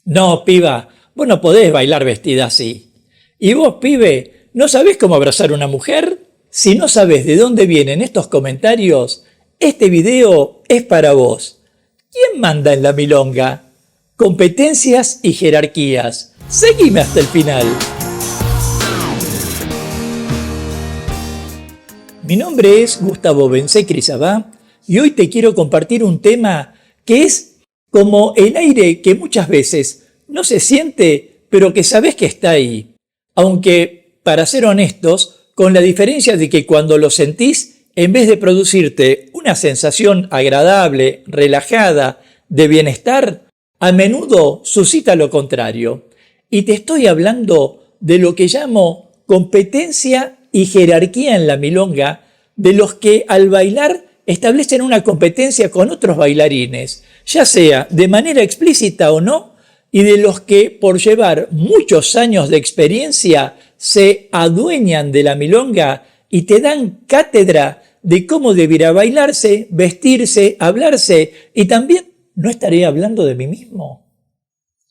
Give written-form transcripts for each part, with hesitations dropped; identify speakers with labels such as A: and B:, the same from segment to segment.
A: No, piba, vos no podés bailar vestida así. Y vos, pibe, ¿no sabés cómo abrazar a una mujer? Si no sabés de dónde vienen estos comentarios, este video es para vos. ¿Quién manda en la milonga? Competencias y jerarquías. Seguime hasta el final. Mi nombre es Gustavo Bensé-Crisabá y hoy te quiero compartir un tema que es como el aire que muchas veces no se siente, pero que sabes que está ahí. Aunque, para ser honestos, con la diferencia de que cuando lo sentís, en vez de producirte una sensación agradable, relajada, de bienestar, a menudo suscita lo contrario. Y te estoy hablando de lo que llamo competencia y jerarquía en la milonga, de los que al bailar establecen una competencia con otros bailarines, ya sea de manera explícita o no, y de los que por llevar muchos años de experiencia se adueñan de la milonga y te dan cátedra de cómo debiera bailarse, vestirse, hablarse, y también no estaré hablando de mí mismo.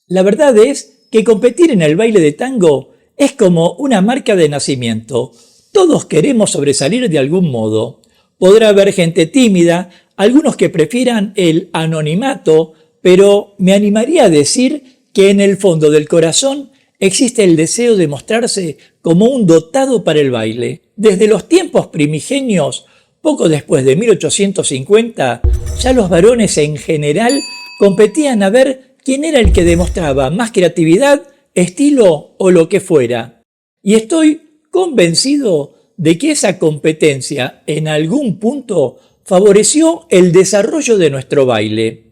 A: La verdad es que competir en el baile de tango es como una marca de nacimiento. Todos queremos sobresalir de algún modo. Podrá haber gente tímida, algunos que prefieran el anonimato, pero me animaría a decir que en el fondo del corazón existe el deseo de mostrarse como un dotado para el baile. Desde los tiempos primigenios, poco después de 1850, ya los varones en general competían a ver quién era el que demostraba más creatividad, estilo o lo que fuera. Y estoy convencido de que esa competencia en algún punto favoreció el desarrollo de nuestro baile.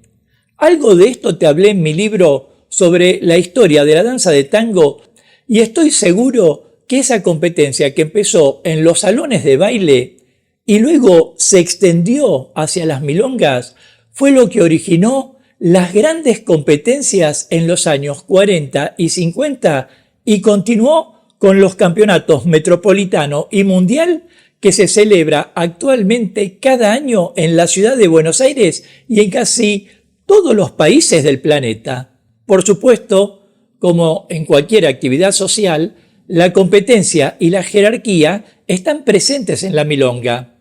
A: Algo de esto te hablé en mi libro sobre la historia de la danza de tango y estoy seguro que esa competencia que empezó en los salones de baile y luego se extendió hacia las milongas fue lo que originó las grandes competencias en los años 40 y 50 y continuó con los campeonatos metropolitano y mundial que se celebra actualmente cada año en la ciudad de Buenos Aires y en casi todos los países del planeta. Por supuesto, como en cualquier actividad social, la competencia y la jerarquía están presentes en la milonga.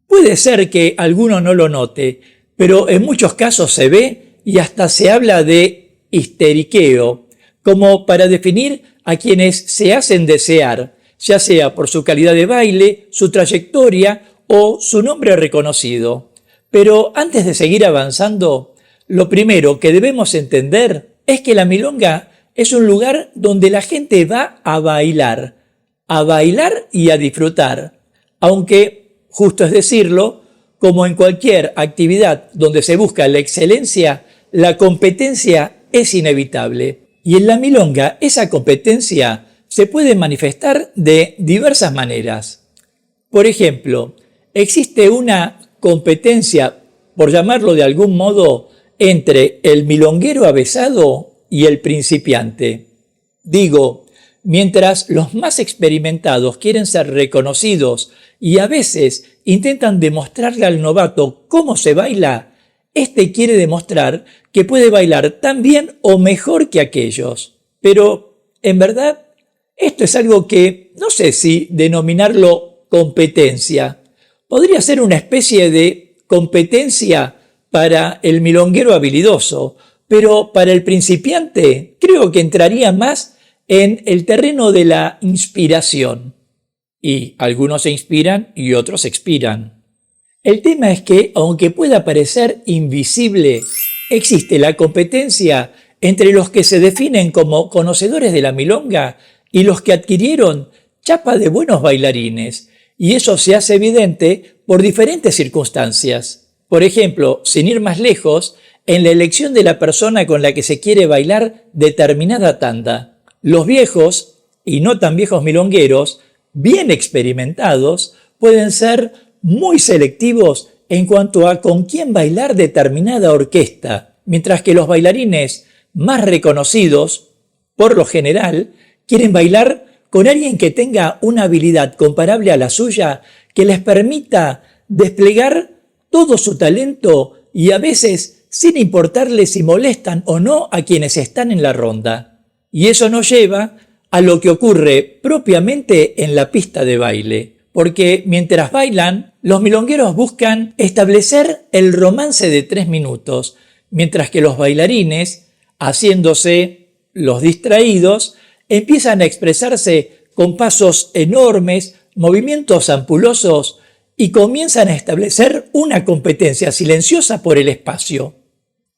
A: Puede ser que alguno no lo note, pero en muchos casos se ve y hasta se habla de histeriqueo, como para definir a quienes se hacen desear, ya sea por su calidad de baile, su trayectoria o su nombre reconocido. Pero antes de seguir avanzando, lo primero que debemos entender es que la milonga es un lugar donde la gente va a bailar y a disfrutar, aunque, justo es decirlo, como en cualquier actividad donde se busca la excelencia, la competencia es inevitable. Y en la milonga esa competencia se puede manifestar de diversas maneras. Por ejemplo, existe una competencia, por llamarlo de algún modo, entre el milonguero avesado y el principiante. Digo, mientras los más experimentados quieren ser reconocidos y a veces intentan demostrarle al novato cómo se baila, este quiere demostrar que puede bailar tan bien o mejor que aquellos. Pero, en verdad, esto es algo que no sé si denominarlo competencia. Podría ser una especie de competencia para el milonguero habilidoso, pero para el principiante creo que entraría más en el terreno de la inspiración. Y algunos se inspiran y otros expiran. El tema es que, aunque pueda parecer invisible, existe la competencia entre los que se definen como conocedores de la milonga y los que adquirieron chapa de buenos bailarines, y eso se hace evidente por diferentes circunstancias. Por ejemplo, sin ir más lejos, en la elección de la persona con la que se quiere bailar determinada tanda. Los viejos, y no tan viejos milongueros, bien experimentados, pueden ser muy selectivos en cuanto a con quién bailar determinada orquesta, mientras que los bailarines más reconocidos, por lo general, quieren bailar con alguien que tenga una habilidad comparable a la suya que les permita desplegar todo su talento y a veces sin importarle si molestan o no a quienes están en la ronda. Y eso nos lleva a lo que ocurre propiamente en la pista de baile, porque mientras bailan, los milongueros buscan establecer el romance de 3 minutos, mientras que los bailarines, haciéndose los distraídos, empiezan a expresarse con pasos enormes, movimientos ampulosos y comienzan a establecer una competencia silenciosa por el espacio.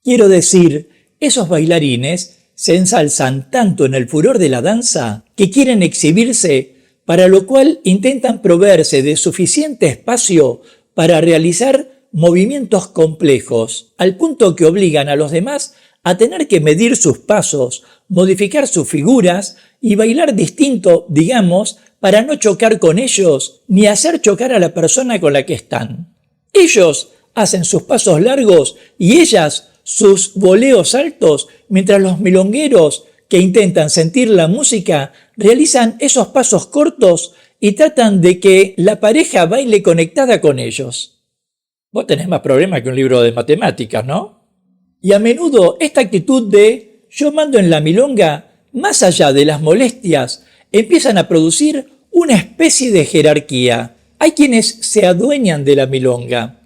A: Quiero decir, esos bailarines se ensalzan tanto en el furor de la danza que quieren exhibirse, para lo cual intentan proveerse de suficiente espacio para realizar movimientos complejos, al punto que obligan a los demás a tener que medir sus pasos, modificar sus figuras y bailar distinto, digamos, para no chocar con ellos ni hacer chocar a la persona con la que están. Ellos hacen sus pasos largos y ellas sus voleos altos, mientras los milongueros que intentan sentir la música realizan esos pasos cortos y tratan de que la pareja baile conectada con ellos. Vos tenés más problemas que un libro de matemáticas, ¿no? Y a menudo esta actitud de yo mando en la milonga, más allá de las molestias, empiezan a producir una especie de jerarquía. Hay quienes se adueñan de la milonga.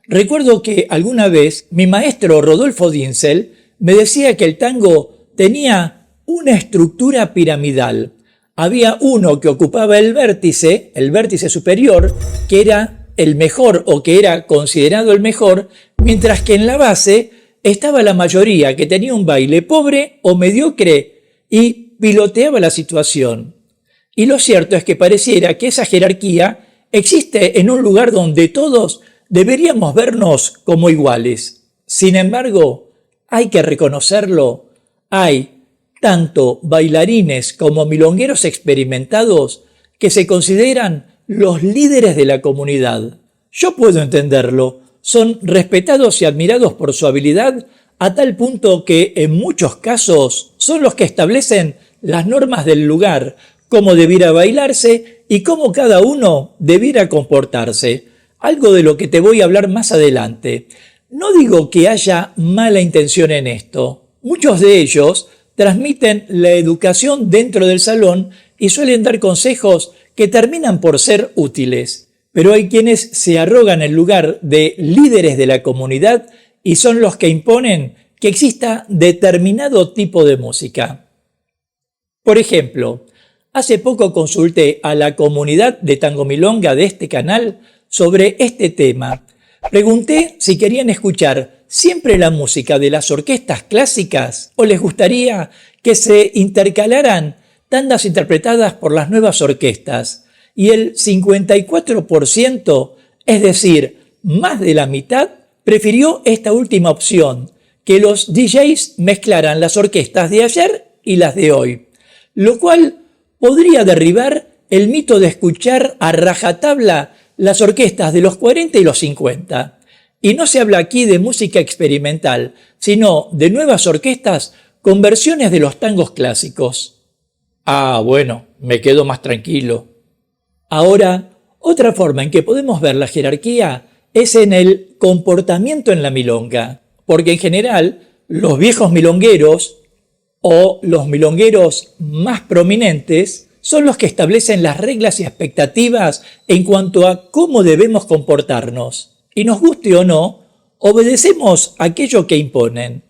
A: Recuerdo que alguna vez mi maestro Rodolfo Dinzel me decía que el tango tenía una estructura piramidal. Había uno que ocupaba el vértice superior, que era el mejor o que era considerado el mejor, mientras que en la base estaba la mayoría que tenía un baile pobre o mediocre y piloteaba la situación. Y lo cierto es que pareciera que esa jerarquía existe en un lugar donde todos deberíamos vernos como iguales. Sin embargo, hay que reconocerlo, hay tanto bailarines como milongueros experimentados que se consideran los líderes de la comunidad. Yo puedo entenderlo, son respetados y admirados por su habilidad a tal punto que en muchos casos son los que establecen las normas del lugar, cómo debiera bailarse y cómo cada uno debiera comportarse. Algo de lo que te voy a hablar más adelante. No digo que haya mala intención en esto. Muchos de ellos transmiten la educación dentro del salón y suelen dar consejos que terminan por ser útiles. Pero hay quienes se arrogan el lugar de líderes de la comunidad y son los que imponen que exista determinado tipo de música. Por ejemplo, hace poco consulté a la comunidad de Tango Milonga de este canal sobre este tema. Pregunté si querían escuchar siempre la música de las orquestas clásicas o les gustaría que se intercalaran tandas interpretadas por las nuevas orquestas. Y el 54%, es decir, más de la mitad, prefirió esta última opción, que los DJs mezclaran las orquestas de ayer y las de hoy, lo cual podría derribar el mito de escuchar a rajatabla las orquestas de los 40 y los 50. Y no se habla aquí de música experimental, sino de nuevas orquestas con versiones de los tangos clásicos. Ah, bueno, me quedo más tranquilo. Ahora, otra forma en que podemos ver la jerarquía es en el comportamiento en la milonga, porque en general los viejos milongueros o los milongueros más prominentes son los que establecen las reglas y expectativas en cuanto a cómo debemos comportarnos. Y nos guste o no, obedecemos aquello que imponen.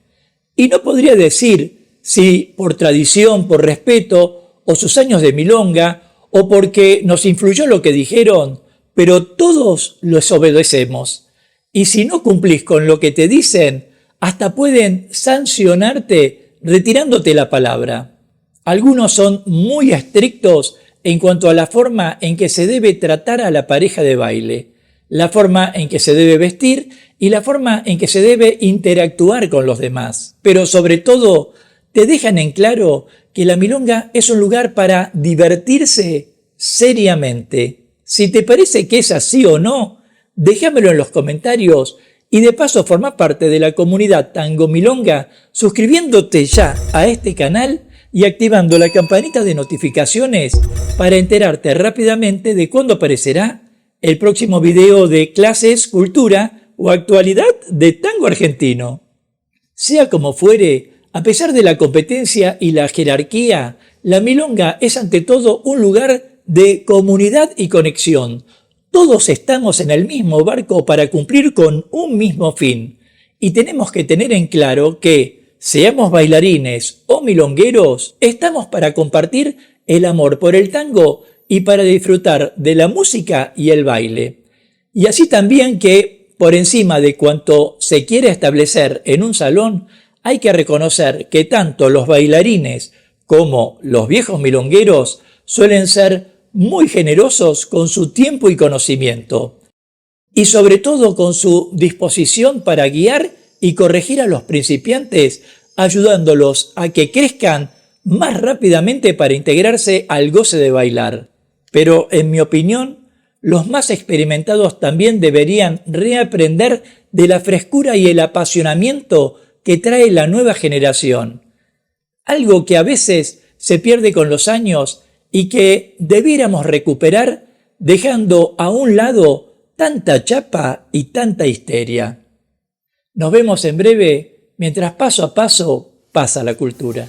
A: Y no podría decir si por tradición, por respeto, o sus años de milonga, o porque nos influyó lo que dijeron, pero todos los obedecemos. Y si no cumplís con lo que te dicen, hasta pueden sancionarte retirándote la palabra. Algunos son muy estrictos en cuanto a la forma en que se debe tratar a la pareja de baile, la forma en que se debe vestir y la forma en que se debe interactuar con los demás. Pero sobre todo, te dejan en claro que la milonga es un lugar para divertirse seriamente. Si te parece que es así o no, déjamelo en los comentarios y de paso forma parte de la comunidad Tango Milonga suscribiéndote ya a este canal y activando la campanita de notificaciones para enterarte rápidamente de cuándo aparecerá el próximo video de clases, cultura o actualidad de tango argentino. Sea como fuere, a pesar de la competencia y la jerarquía, la milonga es ante todo un lugar de comunidad y conexión. Todos estamos en el mismo barco para cumplir con un mismo fin. Y tenemos que tener en claro que, seamos bailarines o milongueros, estamos para compartir el amor por el tango y para disfrutar de la música y el baile. Y así también que, por encima de cuanto se quiere establecer en un salón, hay que reconocer que tanto los bailarines como los viejos milongueros suelen ser muy generosos con su tiempo y conocimiento, y sobre todo con su disposición para guiar y corregir a los principiantes, ayudándolos a que crezcan más rápidamente para integrarse al goce de bailar. Pero, en mi opinión, los más experimentados también deberían reaprender de la frescura y el apasionamiento que trae la nueva generación, algo que a veces se pierde con los años y que debiéramos recuperar dejando a un lado tanta chapa y tanta histeria. Nos vemos en breve mientras paso a paso pasa la cultura.